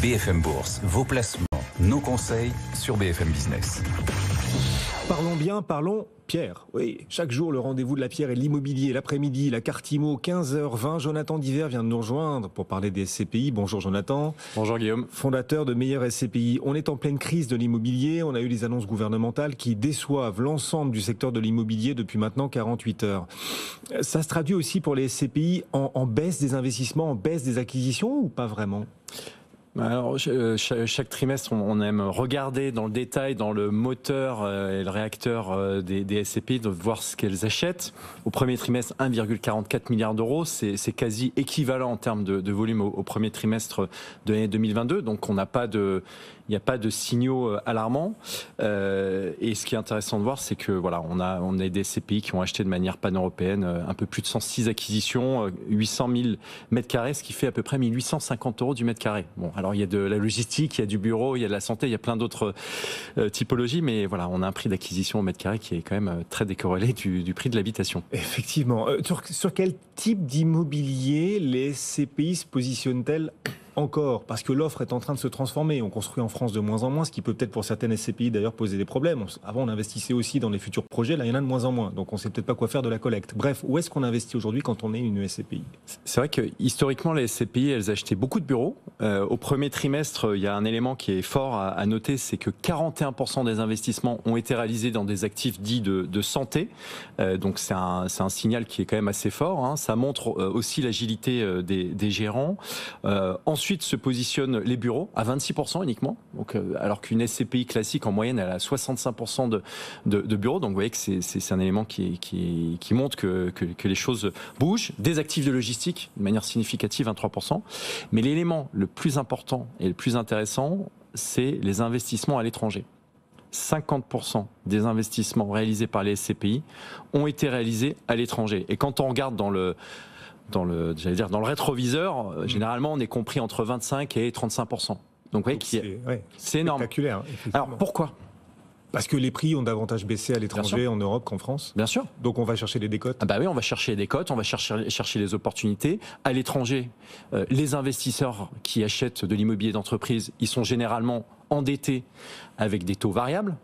BFM Bourse, vos placements, nos conseils sur BFM Business. Parlons bien, parlons Pierre. Oui, chaque jour, le rendez-vous de la pierre est l'immobilier. L'après-midi, la carte IMO, 15h20. Jonathan Diver vient de nous rejoindre pour parler des SCPI. Bonjour Jonathan. Bonjour Guillaume. Fondateur de Meilleur SCPI. On est en pleine crise de l'immobilier. On a eu les annonces gouvernementales qui déçoivent l'ensemble du secteur de l'immobilier depuis maintenant 48 heures. Ça se traduit aussi pour les SCPI en baisse des investissements, en baisse des acquisitions ou pas vraiment ? Alors, chaque trimestre, on aime regarder dans le détail, dans le moteur et le réacteur des SCPI, de voir ce qu'elles achètent. Au premier trimestre, 1,44 milliard d'euros. C'est quasi équivalent en termes de volume au premier trimestre de l'année 2022. Donc, il n'y a pas de signaux alarmants. Et ce qui est intéressant de voir, c'est que voilà, on a des SCPI qui ont acheté de manière pan-européenne un peu plus de 106 acquisitions, 800 000 mètres carrés, ce qui fait à peu près 1850 euros du mètre carré. Bon, alors il y a de la logistique, il y a du bureau, il y a de la santé, il y a plein d'autres typologies, mais voilà, on a un prix d'acquisition au mètre carré qui est quand même très décorrélé du prix de l'habitation. Effectivement. Sur quel type d'immobilier les SCPI se positionnent-elles encore? Parce que l'offre est en train de se transformer. On construit en France de moins en moins, ce qui peut peut-être pour certaines SCPI d'ailleurs poser des problèmes. Avant, on investissait aussi dans les futurs projets. Là, il y en a de moins en moins. Donc, on ne sait peut-être pas quoi faire de la collecte. Bref, où est-ce qu'on investit aujourd'hui quand on est une SCPI? C'est vrai que historiquement, les SCPI, elles achetaient beaucoup de bureaux. Au premier trimestre, il y a un élément qui est fort à noter, c'est que 41% des investissements ont été réalisés dans des actifs dits de santé. Donc, c'est un signal qui est quand même assez fort. Hein. Ça montre aussi l'agilité des gérants. Ensuite se positionnent les bureaux à 26% uniquement, donc, alors qu'une SCPI classique en moyenne elle a 65% de bureaux. Donc vous voyez que c'est un élément qui montre que les choses bougent. Des actifs de logistique de manière significative, 23%. Mais l'élément le plus important et le plus intéressant, c'est les investissements à l'étranger. 50% des investissements réalisés par les SCPI ont été réalisés à l'étranger. Et quand on regarde dans le rétroviseur, généralement, on est compris entre 25 et 35%. Donc, vous voyez, c'est énorme. Spectaculaire. Alors, pourquoi ? Parce que les prix ont davantage baissé à l'étranger, en Europe qu'en France. Bien sûr. Donc, on va chercher les décotes. Ah bah oui, on va chercher les décotes, on va chercher les opportunités. À l'étranger, les investisseurs qui achètent de l'immobilier d'entreprise, ils sont généralement endettés avec des taux variables.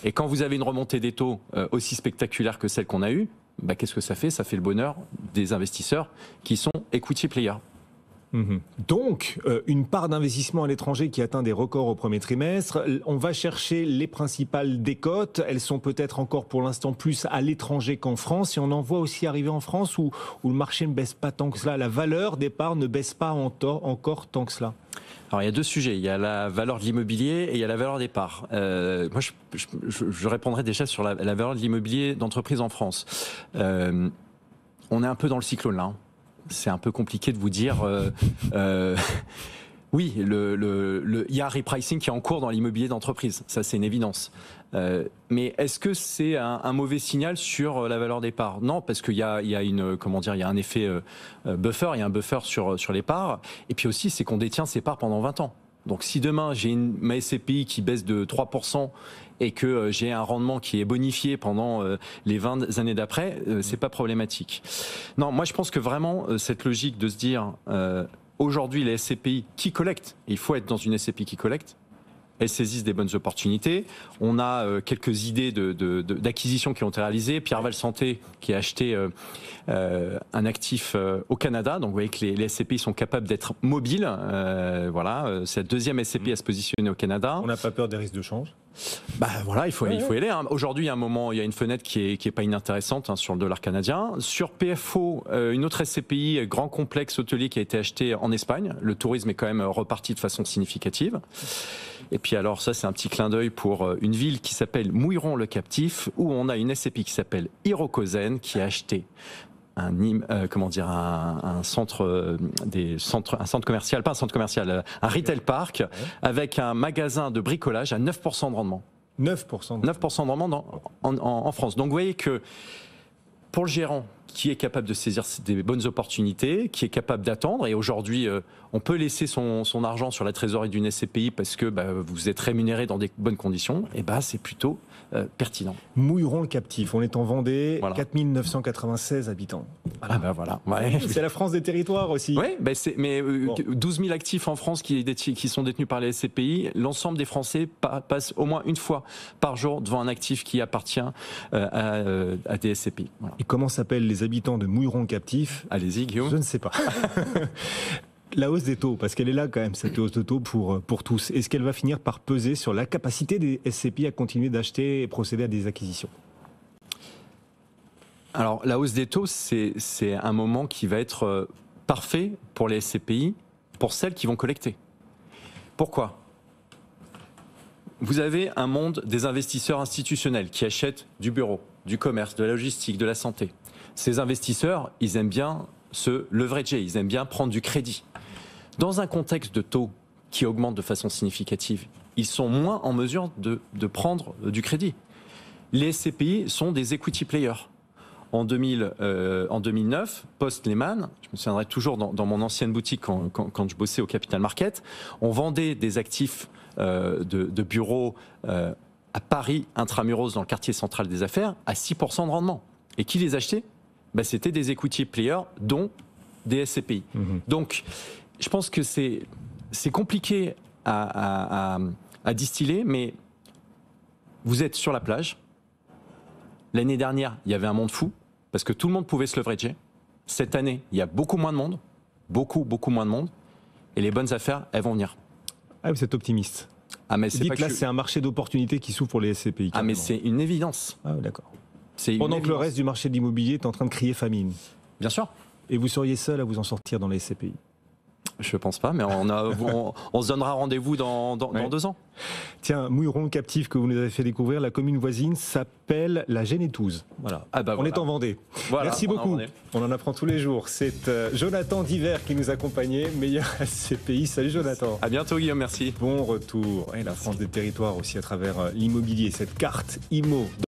Et quand vous avez une remontée des taux aussi spectaculaire que celle qu'on a eue, bah, qu'est-ce que ça fait ? Ça fait le bonheur des investisseurs qui sont equity players. Donc, une part d'investissement à l'étranger qui atteint des records au premier trimestre. On va chercher les principales décotes. Elles sont peut-être encore pour l'instant plus à l'étranger qu'en France. Et on en voit aussi arriver en France où le marché ne baisse pas tant que cela. La valeur des parts ne baisse pas encore tant que cela. Alors il y a deux sujets, il y a la valeur de l'immobilier et il y a la valeur des parts. Moi je répondrai déjà sur la valeur de l'immobilier d'entreprise en France. On est un peu dans le cyclone là. C'est un peu compliqué de vous dire... Oui, il y a un repricing qui est en cours dans l'immobilier d'entreprise, ça c'est une évidence. Mais est-ce que c'est un mauvais signal sur la valeur des parts ? Non, parce qu'il y a un effet buffer, il y a un buffer sur les parts. Et puis aussi, c'est qu'on détient ces parts pendant 20 ans. Donc si demain j'ai ma SCPI qui baisse de 3% et que j'ai un rendement qui est bonifié pendant les 20 années d'après, c'est pas problématique. Non, moi je pense que vraiment cette logique de se dire aujourd'hui les SCPI qui collectent, il faut être dans une SCPI qui collecte, elles saisissent des bonnes opportunités. On a quelques idées d'acquisitions qui ont été réalisées. Pierre Val Santé qui a acheté un actif au Canada. Donc vous voyez que les SCPI sont capables d'être mobiles. Voilà, c'est la deuxième SCPI à se positionner au Canada. On n'a pas peur des risques de change ? Bah voilà, il faut y aller. Hein. Aujourd'hui, il y a un moment, il y a une fenêtre qui est pas inintéressante sur le dollar canadien. Sur PFO, une autre SCPI, grand complexe hôtelier qui a été acheté en Espagne. Le tourisme est quand même reparti de façon significative. Et puis alors ça, c'est un petit clin d'œil pour une ville qui s'appelle Mouilleron-le-Captif, où on a une SCPI qui s'appelle Hirokozen qui a acheté un centre commercial, pas un centre commercial, un retail park avec un magasin de bricolage à 9% de rendement. 9% de rendement en France. Donc vous voyez que pour le gérant, qui est capable de saisir des bonnes opportunités, qui est capable d'attendre. Et aujourd'hui, on peut laisser son argent sur la trésorerie d'une SCPI parce que vous êtes rémunéré dans des bonnes conditions. Et c'est plutôt pertinent. Mouilleron le captif, on est en Vendée, Voilà. 4996 habitants. Voilà. Voilà. Ouais. C'est la France des territoires aussi. Oui, mais 12 000 actifs en France qui sont détenus par les SCPI. L'ensemble des Français passent au moins une fois par jour devant un actif qui appartient à des SCPI. Voilà. Et comment s'appellent les habitants de Mouilleron le captif? Allez-y, Guillaume. Je ne sais pas. La hausse des taux, parce qu'elle est là quand même, cette hausse de taux pour tous. Est-ce qu'elle va finir par peser sur la capacité des SCPI à continuer d'acheter et procéder à des acquisitions? Alors, la hausse des taux, c'est un moment qui va être parfait pour les SCPI, pour celles qui vont collecter. Pourquoi ? Vous avez un monde des investisseurs institutionnels qui achètent du bureau, du commerce, de la logistique, de la santé. Ces investisseurs, ils aiment bien se leverager, ils aiment bien prendre du crédit. Dans un contexte de taux qui augmente de façon significative, ils sont moins en mesure de prendre du crédit. Les SCPI sont des equity players. En 2009, post-Lehman, je me souviendrai toujours dans mon ancienne boutique quand je bossais au Capital Market, on vendait des actifs de bureaux à Paris, intramuros, dans le quartier central des affaires, à 6% de rendement. Et qui les achetait ? C'était des equity players, dont des SCPI. Donc, je pense que c'est compliqué à distiller, mais vous êtes sur la plage. L'année dernière, il y avait un monde fou, parce que tout le monde pouvait se leverager. Cette année, il y a beaucoup moins de monde, beaucoup moins de monde, et les bonnes affaires, elles vont venir. Ah, vous êtes optimiste. Mais Vous dites que là, c'est un marché d'opportunités qui s'ouvre pour les SCPI. Mais c'est une évidence. Ah, d'accord. Pendant que le reste du marché de l'immobilier est en train de crier famine. Bien sûr. Et vous seriez seul à vous en sortir dans les SCPI? Je pense pas, mais on se donnera rendez-vous dans 2 ans. Tiens, Mouilleron captif que vous nous avez fait découvrir, la commune voisine s'appelle la Génétouze. Voilà. On est en Vendée. Voilà, merci beaucoup. On en apprend tous les jours. C'est Jonathan Diver qui nous accompagnait, meilleur SCPI. Salut Jonathan. À bientôt Guillaume, merci. Bon retour. Et la France des territoires aussi à travers l'immobilier, cette carte IMO.